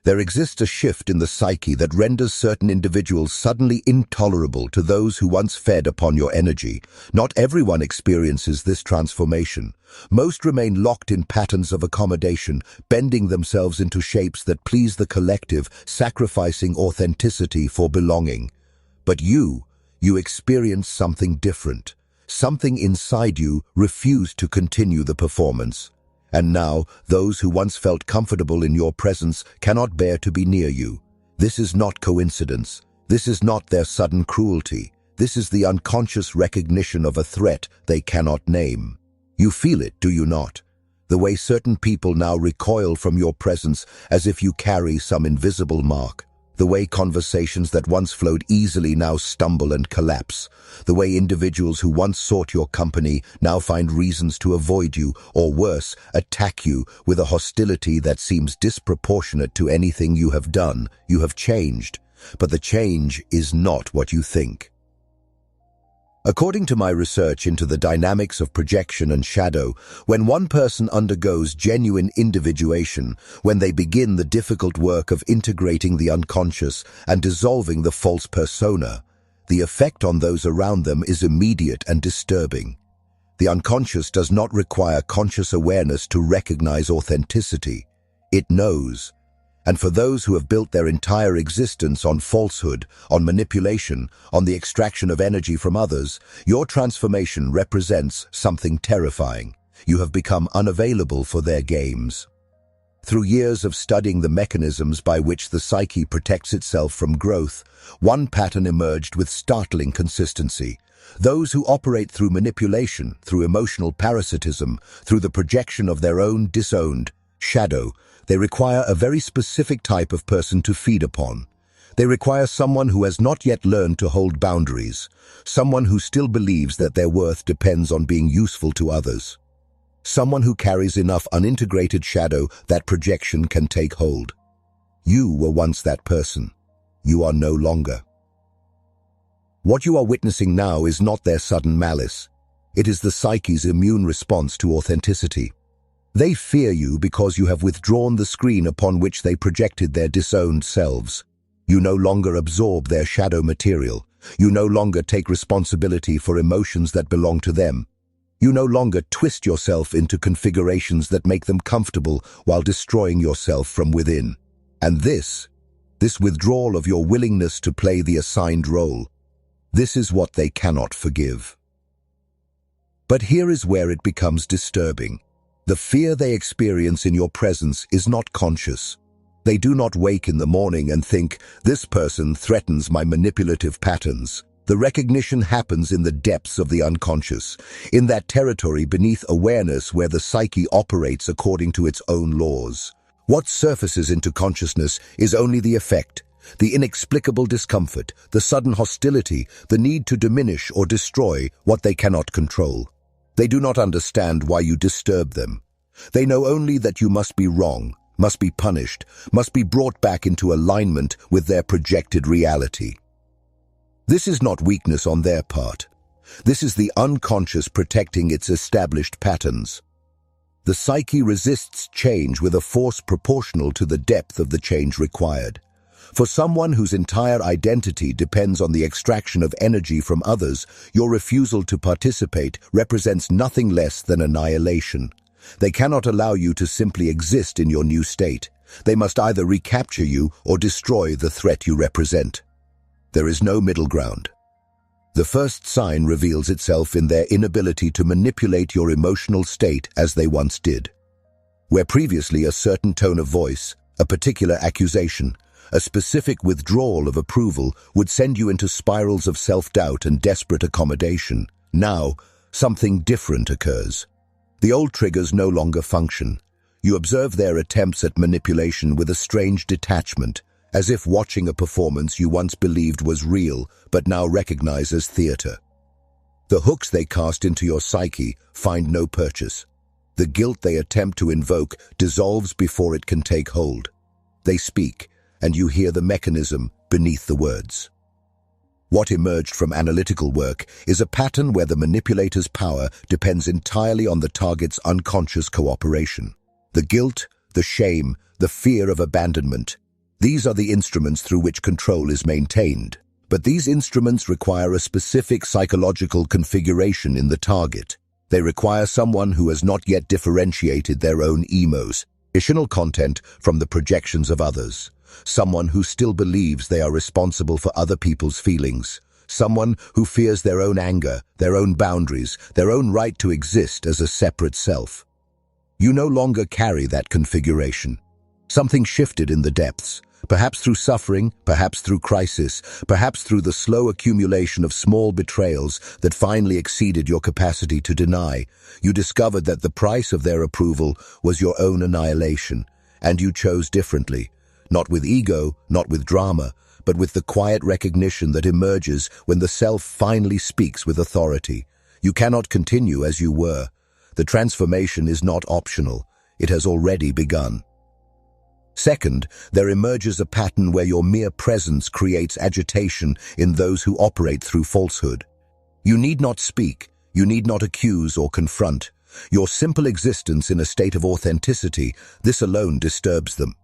There exists a shift in the psyche that renders certain individuals suddenly intolerable to those who once fed upon your energy. Not everyone experiences this transformation. Most remain locked in patterns of accommodation, bending themselves into shapes that please the collective, sacrificing authenticity for belonging. But you experience something different. Something inside you refused to continue the performance. And now, those who once felt comfortable in your presence cannot bear to be near you. This is not coincidence. This is not their sudden cruelty. This is the unconscious recognition of a threat they cannot name. You feel it, do you not? The way certain people now recoil from your presence as if you carry some invisible mark. The way conversations that once flowed easily now stumble and collapse. The way individuals who once sought your company now find reasons to avoid you, or worse, attack you with a hostility that seems disproportionate to anything you have done. You have changed, but the change is not what you think. According to my research into the dynamics of projection and shadow, when one person undergoes genuine individuation, when they begin the difficult work of integrating the unconscious and dissolving the false persona, the effect on those around them is immediate and disturbing. The unconscious does not require conscious awareness to recognize authenticity. It knows. And for those who have built their entire existence on falsehood, on manipulation, on the extraction of energy from others, your transformation represents something terrifying. You have become unavailable for their games. Through years of studying the mechanisms by which the psyche protects itself from growth, one pattern emerged with startling consistency. Those who operate through manipulation, through emotional parasitism, through the projection of their own disowned shadow, they require a very specific type of person to feed upon. They require someone who has not yet learned to hold boundaries, someone who still believes that their worth depends on being useful to others, someone who carries enough unintegrated shadow that projection can take hold. You were once that person. You are no longer. What you are witnessing now is not their sudden malice. It is the psyche's immune response to authenticity. They fear you because you have withdrawn the screen upon which they projected their disowned selves. You no longer absorb their shadow material. You no longer take responsibility for emotions that belong to them. You no longer twist yourself into configurations that make them comfortable while destroying yourself from within. And this withdrawal of your willingness to play the assigned role, this is what they cannot forgive. But here is where it becomes disturbing. The fear they experience in your presence is not conscious. They do not wake in the morning and think, "This person threatens my manipulative patterns." The recognition happens in the depths of the unconscious, in that territory beneath awareness where the psyche operates according to its own laws. What surfaces into consciousness is only the effect, the inexplicable discomfort, the sudden hostility, the need to diminish or destroy what they cannot control. They do not understand why you disturb them. They know only that you must be wrong, must be punished, must be brought back into alignment with their projected reality. This is not weakness on their part. This is the unconscious protecting its established patterns. The psyche resists change with a force proportional to the depth of the change required. For someone whose entire identity depends on the extraction of energy from others, your refusal to participate represents nothing less than annihilation. They cannot allow you to simply exist in your new state. They must either recapture you or destroy the threat you represent. There is no middle ground. The first sign reveals itself in their inability to manipulate your emotional state as they once did. Where previously a certain tone of voice, a particular accusation, a specific withdrawal of approval would send you into spirals of self-doubt and desperate accommodation, now something different occurs. The old triggers no longer function. You observe their attempts at manipulation with a strange detachment, as if watching a performance you once believed was real but now recognize as theater. The hooks they cast into your psyche find no purchase. The guilt they attempt to invoke dissolves before it can take hold. They speak, and you hear the mechanism beneath the words. What emerged from analytical work is a pattern where the manipulator's power depends entirely on the target's unconscious cooperation. The guilt, the shame, the fear of abandonment, These are the instruments through which control is maintained. But these instruments require a specific psychological configuration in the target. They require someone who has not yet differentiated their own emotional content from the projections of others. Someone who still believes they are responsible for other people's feelings. Someone who fears their own anger, their own boundaries, their own right to exist as a separate self. You no longer carry that configuration. Something shifted in the depths, perhaps through suffering, perhaps through crisis, perhaps through the slow accumulation of small betrayals that finally exceeded your capacity to deny. You discovered that the price of their approval was your own annihilation, and you chose differently, not with ego, not with drama, but with the quiet recognition that emerges when the self finally speaks with authority. You cannot continue as you were. The transformation is not optional. It has already begun. Second, there emerges a pattern where your mere presence creates agitation in those who operate through falsehood. You need not speak, you need not accuse or confront. Your simple existence in a state of authenticity, this alone disturbs them.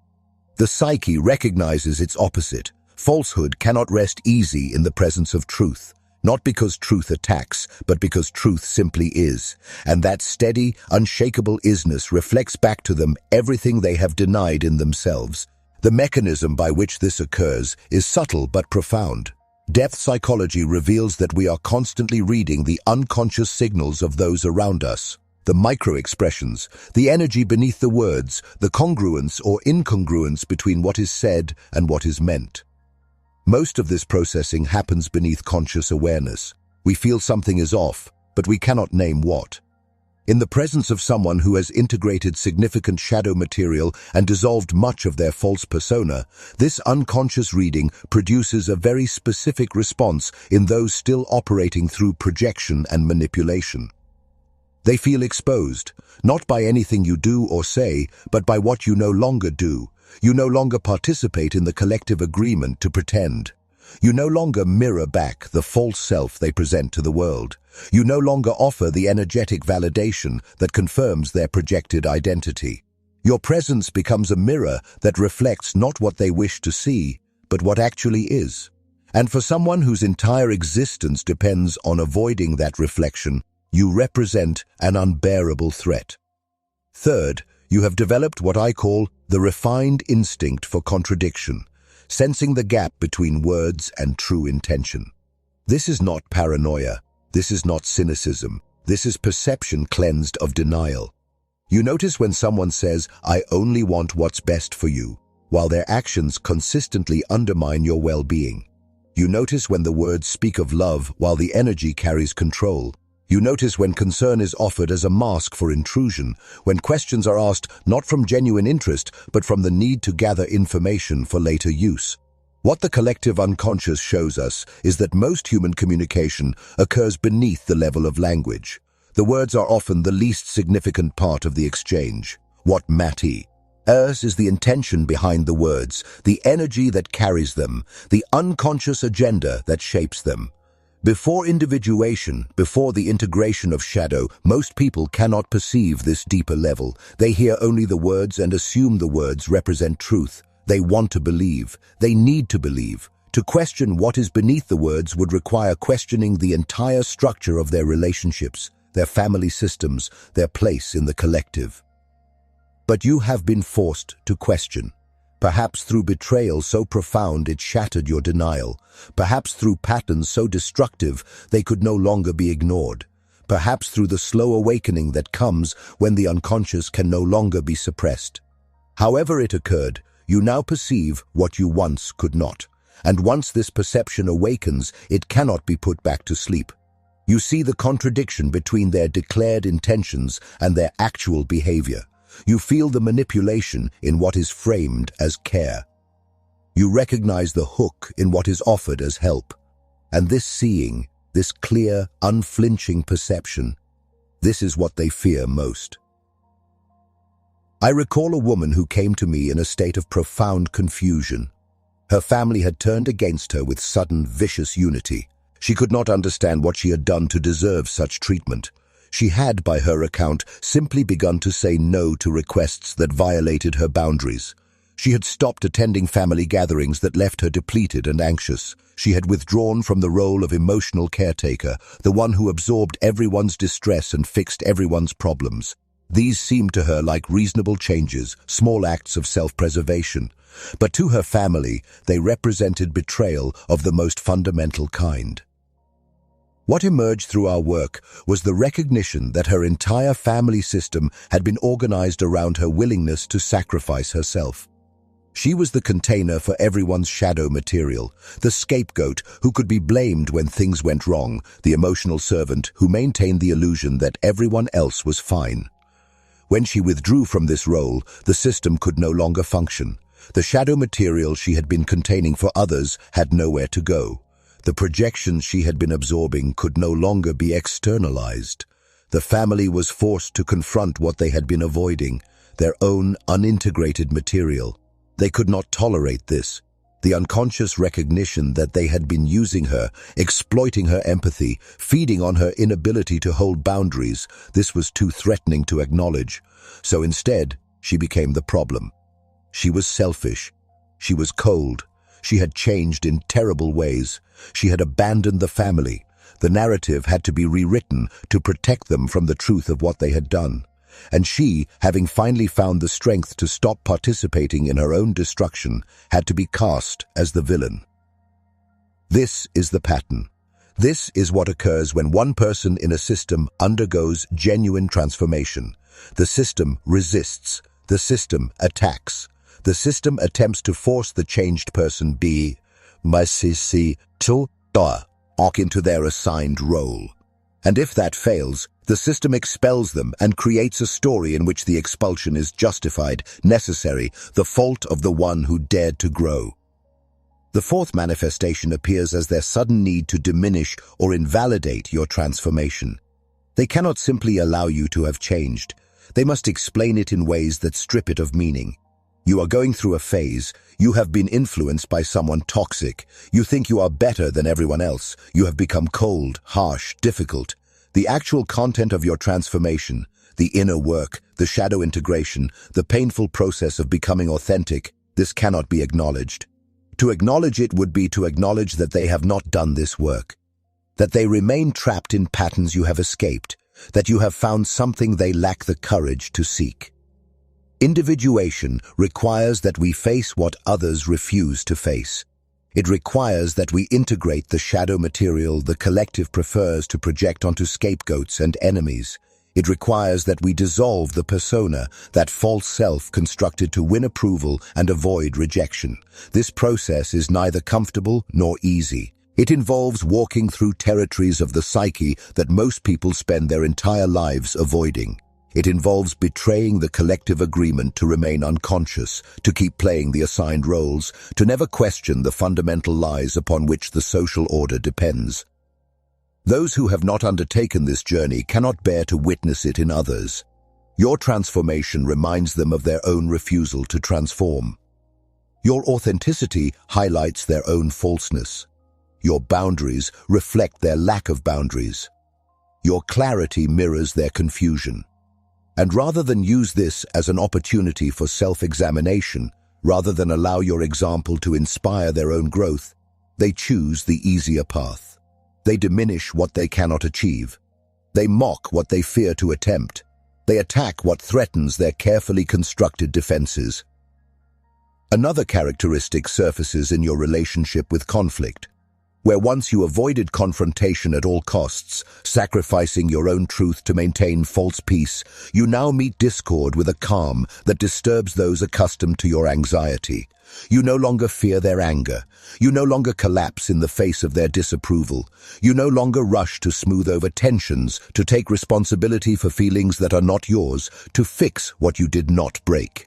The psyche recognizes its opposite. Falsehood cannot rest easy in the presence of truth. Not because truth attacks, but because truth simply is. And that steady, unshakable isness reflects back to them everything they have denied in themselves. The mechanism by which this occurs is subtle but profound. Depth psychology reveals that we are constantly reading the unconscious signals of those around us. The micro-expressions, the energy beneath the words, the congruence or incongruence between what is said and what is meant. Most of this processing happens beneath conscious awareness. We feel something is off, but we cannot name what. In the presence of someone who has integrated significant shadow material and dissolved much of their false persona, this unconscious reading produces a very specific response in those still operating through projection and manipulation. They feel exposed, not by anything you do or say, but by what you no longer do. You no longer participate in the collective agreement to pretend. You no longer mirror back the false self they present to the world. You no longer offer the energetic validation that confirms their projected identity. Your presence becomes a mirror that reflects not what they wish to see, but what actually is. And for someone whose entire existence depends on avoiding that reflection, you represent an unbearable threat. Third, you have developed what I call the refined instinct for contradiction, sensing the gap between words and true intention. This is not paranoia. This is not cynicism. This is perception cleansed of denial. You notice when someone says, "I only want what's best for you," while their actions consistently undermine your well-being. You notice when the words speak of love while the energy carries control. You notice when concern is offered as a mask for intrusion, when questions are asked not from genuine interest, but from the need to gather information for later use. What the collective unconscious shows us is that most human communication occurs beneath the level of language. The words are often the least significant part of the exchange. What matters is the intention behind the words, the energy that carries them, the unconscious agenda that shapes them. Before individuation, before the integration of shadow, most people cannot perceive this deeper level. They hear only the words and assume the words represent truth. They want to believe. They need to believe. To question what is beneath the words would require questioning the entire structure of their relationships, their family systems, their place in the collective. But you have been forced to question. Perhaps through betrayal so profound it shattered your denial. Perhaps through patterns so destructive they could no longer be ignored. Perhaps through the slow awakening that comes when the unconscious can no longer be suppressed. However it occurred, you now perceive what you once could not. And once this perception awakens, it cannot be put back to sleep. You see the contradiction between their declared intentions and their actual behavior. You feel the manipulation in what is framed as care. You recognize the hook in what is offered as help. And this seeing, this clear, unflinching perception, this is what they fear most. I recall a woman who came to me in a state of profound confusion. Her family had turned against her with sudden, vicious unity. She could not understand what she had done to deserve such treatment. She had, by her account, simply begun to say no to requests that violated her boundaries. She had stopped attending family gatherings that left her depleted and anxious. She had withdrawn from the role of emotional caretaker, the one who absorbed everyone's distress and fixed everyone's problems. These seemed to her like reasonable changes, small acts of self-preservation. But to her family, they represented betrayal of the most fundamental kind. What emerged through our work was the recognition that her entire family system had been organized around her willingness to sacrifice herself. She was the container for everyone's shadow material, the scapegoat who could be blamed when things went wrong, the emotional servant who maintained the illusion that everyone else was fine. When she withdrew from this role, the system could no longer function. The shadow material she had been containing for others had nowhere to go. The projections she had been absorbing could no longer be externalized. The family was forced to confront what they had been avoiding, their own unintegrated material. They could not tolerate this. The unconscious recognition that they had been using her, exploiting her empathy, feeding on her inability to hold boundaries, this was too threatening to acknowledge. So instead, she became the problem. She was selfish. She was cold. She had changed in terrible ways. She had abandoned the family. The narrative had to be rewritten to protect them from the truth of what they had done. And she, having finally found the strength to stop participating in her own destruction, had to be cast as the villain. This is the pattern. This is what occurs when one person in a system undergoes genuine transformation. The system resists. The system attacks. The system attempts to force the changed person into their assigned role. And if that fails, the system expels them and creates a story in which the expulsion is justified, necessary, the fault of the one who dared to grow. The fourth manifestation appears as their sudden need to diminish or invalidate your transformation. They cannot simply allow you to have changed. They must explain it in ways that strip it of meaning. You are going through a phase. You have been influenced by someone toxic. You think you are better than everyone else. You have become cold, harsh, difficult. The actual content of your transformation, the inner work, the shadow integration, the painful process of becoming authentic, this cannot be acknowledged. To acknowledge it would be to acknowledge that they have not done this work, that they remain trapped in patterns you have escaped, that you have found something they lack the courage to seek. Individuation requires that we face what others refuse to face. It requires that we integrate the shadow material the collective prefers to project onto scapegoats and enemies. It requires that we dissolve the persona, that false self constructed to win approval and avoid rejection. This process is neither comfortable nor easy. It involves walking through territories of the psyche that most people spend their entire lives avoiding. It involves betraying the collective agreement to remain unconscious, to keep playing the assigned roles, to never question the fundamental lies upon which the social order depends. Those who have not undertaken this journey cannot bear to witness it in others. Your transformation reminds them of their own refusal to transform. Your authenticity highlights their own falseness. Your boundaries reflect their lack of boundaries. Your clarity mirrors their confusion. And rather than use this as an opportunity for self-examination, rather than allow your example to inspire their own growth, they choose the easier path. They diminish what they cannot achieve. They mock what they fear to attempt. They attack what threatens their carefully constructed defenses. Another characteristic surfaces in your relationship with conflict. Where once you avoided confrontation at all costs, sacrificing your own truth to maintain false peace, you now meet discord with a calm that disturbs those accustomed to your anxiety. You no longer fear their anger. You no longer collapse in the face of their disapproval. You no longer rush to smooth over tensions, to take responsibility for feelings that are not yours, to fix what you did not break.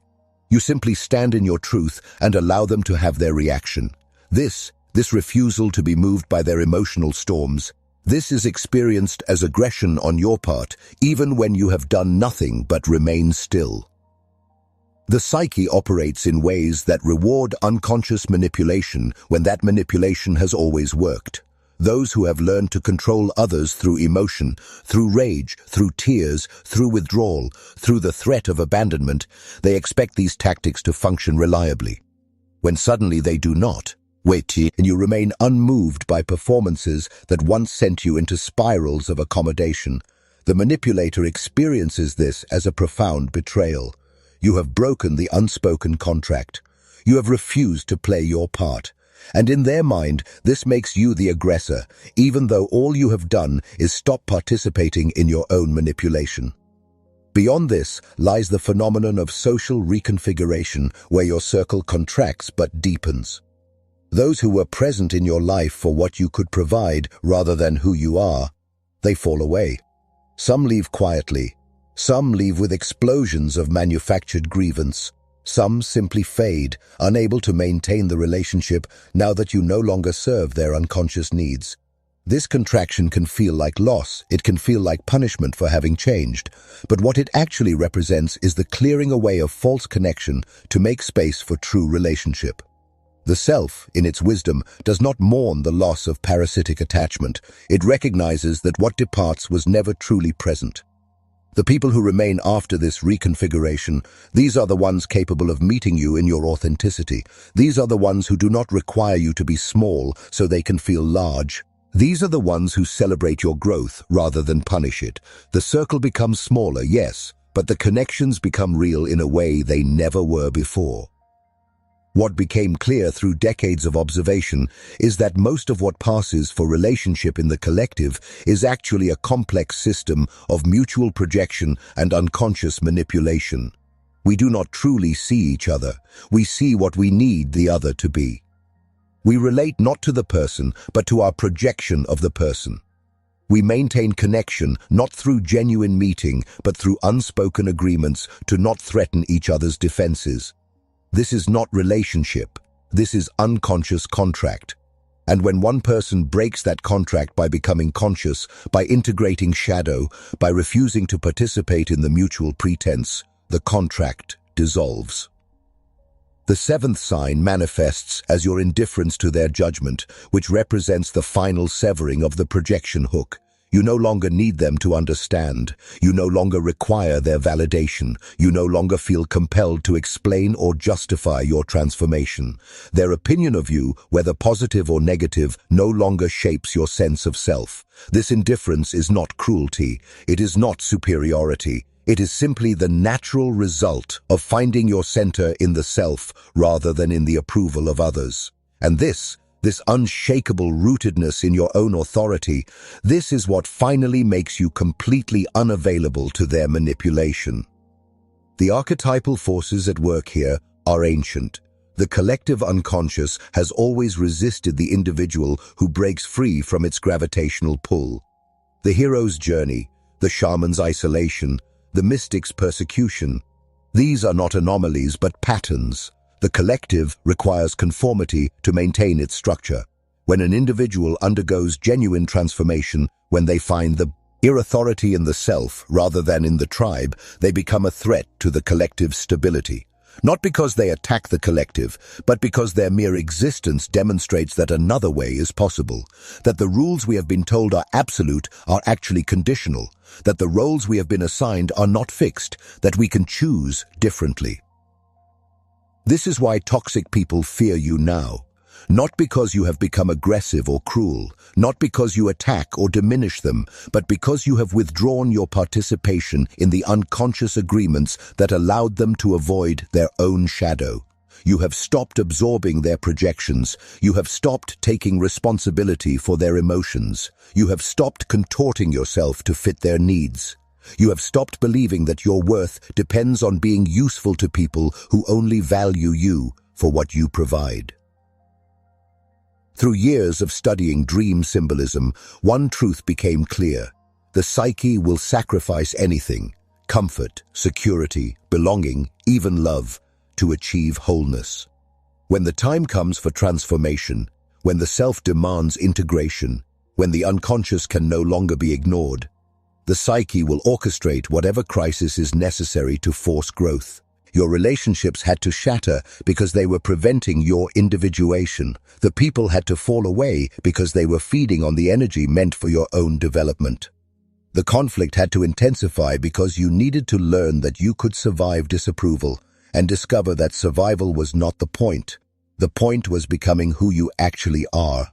You simply stand in your truth and allow them to have their reaction. This refusal to be moved by their emotional storms, this is experienced as aggression on your part, even when you have done nothing but remain still. The psyche operates in ways that reward unconscious manipulation when that manipulation has always worked. Those who have learned to control others through emotion, through rage, through tears, through withdrawal, through the threat of abandonment, they expect these tactics to function reliably. When suddenly they do not, and you remain unmoved by performances that once sent you into spirals of accommodation, the manipulator experiences this as a profound betrayal. You have broken the unspoken contract. You have refused to play your part. And in their mind, this makes you the aggressor, even though all you have done is stop participating in your own manipulation. Beyond this lies the phenomenon of social reconfiguration, where your circle contracts but deepens. Those who were present in your life for what you could provide rather than who you are, they fall away. Some leave quietly. Some leave with explosions of manufactured grievance. Some simply fade, unable to maintain the relationship now that you no longer serve their unconscious needs. This contraction can feel like loss, it can feel like punishment for having changed, but what it actually represents is the clearing away of false connection to make space for true relationship. The self, in its wisdom, does not mourn the loss of parasitic attachment. It recognizes that what departs was never truly present. The people who remain after this reconfiguration, these are the ones capable of meeting you in your authenticity. These are the ones who do not require you to be small so they can feel large. These are the ones who celebrate your growth rather than punish it. The circle becomes smaller, yes, but the connections become real in a way they never were before. What became clear through decades of observation is that most of what passes for relationship in the collective is actually a complex system of mutual projection and unconscious manipulation. We do not truly see each other. We see what we need the other to be. We relate not to the person, but to our projection of the person. We maintain connection not through genuine meeting, but through unspoken agreements to not threaten each other's defenses. This is not relationship. This is unconscious contract. And when one person breaks that contract by becoming conscious, by integrating shadow, by refusing to participate in the mutual pretense, the contract dissolves. The seventh sign manifests as your indifference to their judgment, which represents the final severing of the projection hook. You no longer need them to understand. You no longer require their validation. You no longer feel compelled to explain or justify your transformation. Their opinion of you, whether positive or negative, no longer shapes your sense of self. This indifference is not cruelty. It is not superiority. It is simply the natural result of finding your center in the self rather than in the approval of others. And this unshakable rootedness in your own authority, this is what finally makes you completely unavailable to their manipulation. The archetypal forces at work here are ancient. The collective unconscious has always resisted the individual who breaks free from its gravitational pull. The hero's journey, the shaman's isolation, the mystic's persecution, these are not anomalies but patterns. The collective requires conformity to maintain its structure. When an individual undergoes genuine transformation, when they find the authority in the self rather than in the tribe, they become a threat to the collective's stability. Not because they attack the collective, but because their mere existence demonstrates that another way is possible, that the rules we have been told are absolute are actually conditional, that the roles we have been assigned are not fixed, that we can choose differently. This is why toxic people fear you now. Not because you have become aggressive or cruel, not because you attack or diminish them, but because you have withdrawn your participation in the unconscious agreements that allowed them to avoid their own shadow. You have stopped absorbing their projections. You have stopped taking responsibility for their emotions. You have stopped contorting yourself to fit their needs. You have stopped believing that your worth depends on being useful to people who only value you for what you provide. Through years of studying dream symbolism, one truth became clear. The psyche will sacrifice anything, comfort, security, belonging, even love, to achieve wholeness. When the time comes for transformation, when the self demands integration, when the unconscious can no longer be ignored, the psyche will orchestrate whatever crisis is necessary to force growth. Your relationships had to shatter because they were preventing your individuation. The people had to fall away because they were feeding on the energy meant for your own development. The conflict had to intensify because you needed to learn that you could survive disapproval and discover that survival was not the point. The point was becoming who you actually are.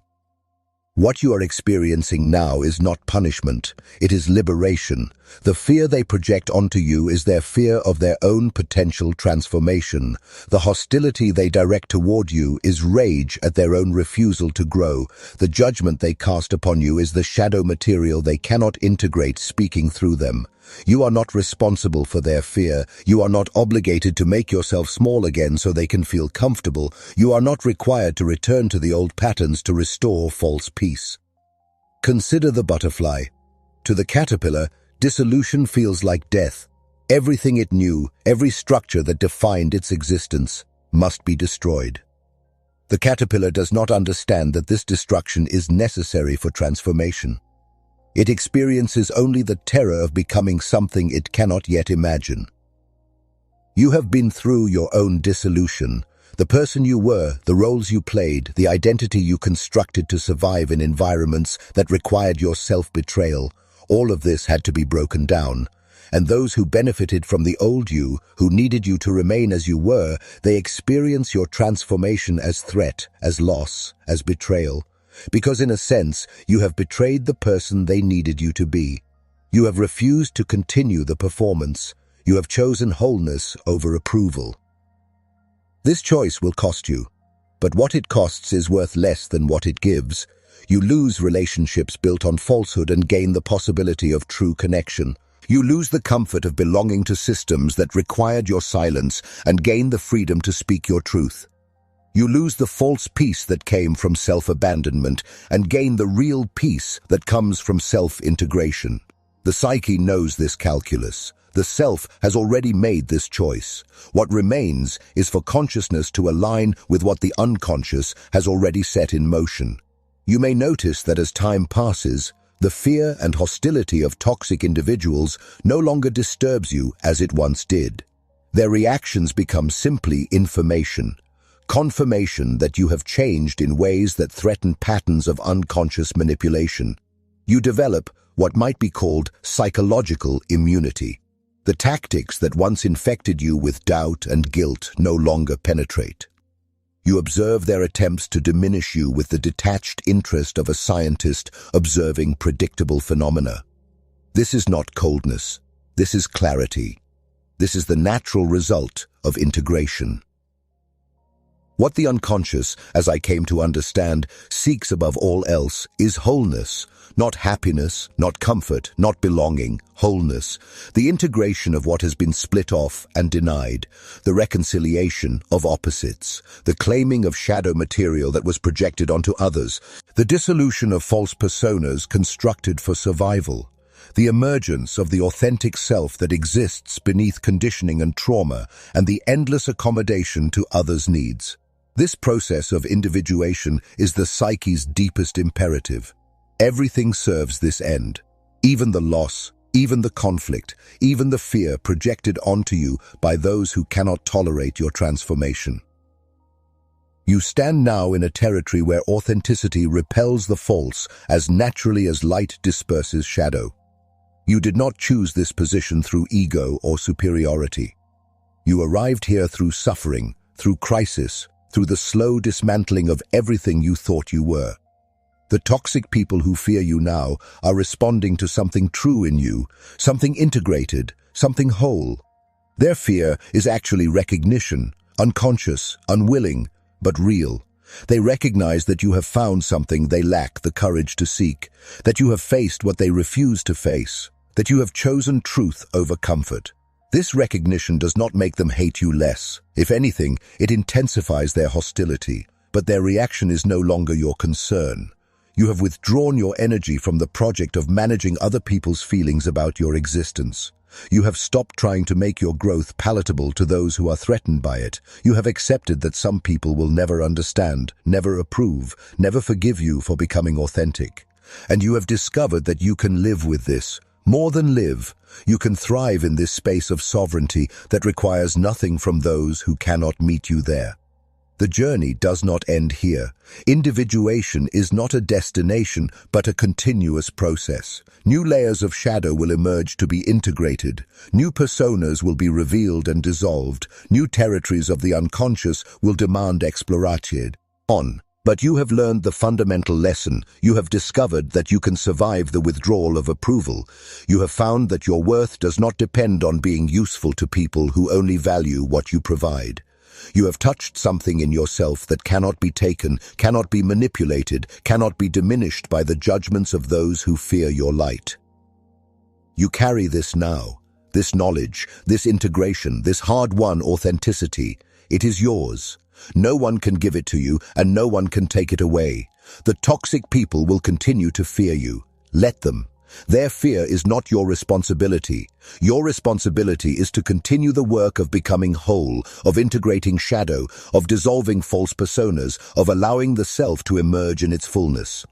What you are experiencing now is not punishment, it is liberation. The fear they project onto you is their fear of their own potential transformation. The hostility they direct toward you is rage at their own refusal to grow. The judgment they cast upon you is the shadow material they cannot integrate speaking through them. You are not responsible for their fear. You are not obligated to make yourself small again so they can feel comfortable. You are not required to return to the old patterns to restore false peace. Consider the butterfly. To the caterpillar, dissolution feels like death. Everything it knew, every structure that defined its existence, must be destroyed. The caterpillar does not understand that this destruction is necessary for transformation. It experiences only the terror of becoming something it cannot yet imagine. You have been through your own dissolution. The person you were, the roles you played, the identity you constructed to survive in environments that required your self-betrayal, all of this had to be broken down. And those who benefited from the old you, who needed you to remain as you were, they experience your transformation as threat, as loss, as betrayal. Because in a sense, you have betrayed the person they needed you to be. You have refused to continue the performance. You have chosen wholeness over approval. This choice will cost you, but what it costs is worth less than what it gives. You lose relationships built on falsehood and gain the possibility of true connection. You lose the comfort of belonging to systems that required your silence and gain the freedom to speak your truth. You lose the false peace that came from self-abandonment and gain the real peace that comes from self-integration. The psyche knows this calculus. The self has already made this choice. What remains is for consciousness to align with what the unconscious has already set in motion. You may notice that as time passes, the fear and hostility of toxic individuals no longer disturbs you as it once did. Their reactions become simply information. Confirmation that you have changed in ways that threaten patterns of unconscious manipulation. You develop what might be called psychological immunity. The tactics that once infected you with doubt and guilt no longer penetrate. You observe their attempts to diminish you with the detached interest of a scientist observing predictable phenomena. This is not coldness. This is clarity. This is the natural result of integration. What the unconscious, as I came to understand, seeks above all else is wholeness, not happiness, not comfort, not belonging, wholeness, the integration of what has been split off and denied, the reconciliation of opposites, the claiming of shadow material that was projected onto others, the dissolution of false personas constructed for survival, the emergence of the authentic self that exists beneath conditioning and trauma, and the endless accommodation to others' needs. This process of individuation is the psyche's deepest imperative. Everything serves this end. Even the loss, even the conflict, even the fear projected onto you by those who cannot tolerate your transformation. You stand now in a territory where authenticity repels the false as naturally as light disperses shadow. You did not choose this position through ego or superiority. You arrived here through suffering, through crisis, through the slow dismantling of everything you thought you were. The toxic people who fear you now are responding to something true in you, something integrated, something whole. Their fear is actually recognition, unconscious, unwilling, but real. They recognize that you have found something they lack the courage to seek, that you have faced what they refuse to face, that you have chosen truth over comfort. This recognition does not make them hate you less. If anything, it intensifies their hostility, but their reaction is no longer your concern. You have withdrawn your energy from the project of managing other people's feelings about your existence. You have stopped trying to make your growth palatable to those who are threatened by it. You have accepted that some people will never understand, never approve, never forgive you for becoming authentic. And you have discovered that you can live with this, More than live, you can thrive in this space of sovereignty that requires nothing from those who cannot meet you there. The journey does not end here. Individuation is not a destination, but a continuous process. New layers of shadow will emerge to be integrated. New personas will be revealed and dissolved. New territories of the unconscious will demand exploration. But you have learned the fundamental lesson. You have discovered that you can survive the withdrawal of approval. You have found that your worth does not depend on being useful to people who only value what you provide. You have touched something in yourself that cannot be taken, cannot be manipulated, cannot be diminished by the judgments of those who fear your light. You carry this now, this knowledge, this integration, this hard-won authenticity. It is yours. No one can give it to you, and no one can take it away. The toxic people will continue to fear you. Let them. Their fear is not your responsibility. Your responsibility is to continue the work of becoming whole, of integrating shadow, of dissolving false personas, of allowing the self to emerge in its fullness.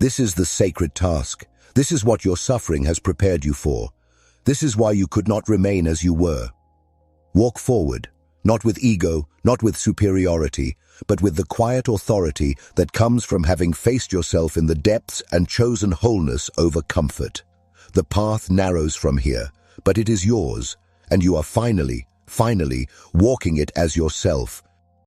This is the sacred task. This is what your suffering has prepared you for. This is why you could not remain as you were. Walk forward, not with ego, not with superiority, but with the quiet authority that comes from having faced yourself in the depths and chosen wholeness over comfort. The path narrows from here, but it is yours, and you are finally walking it as yourself,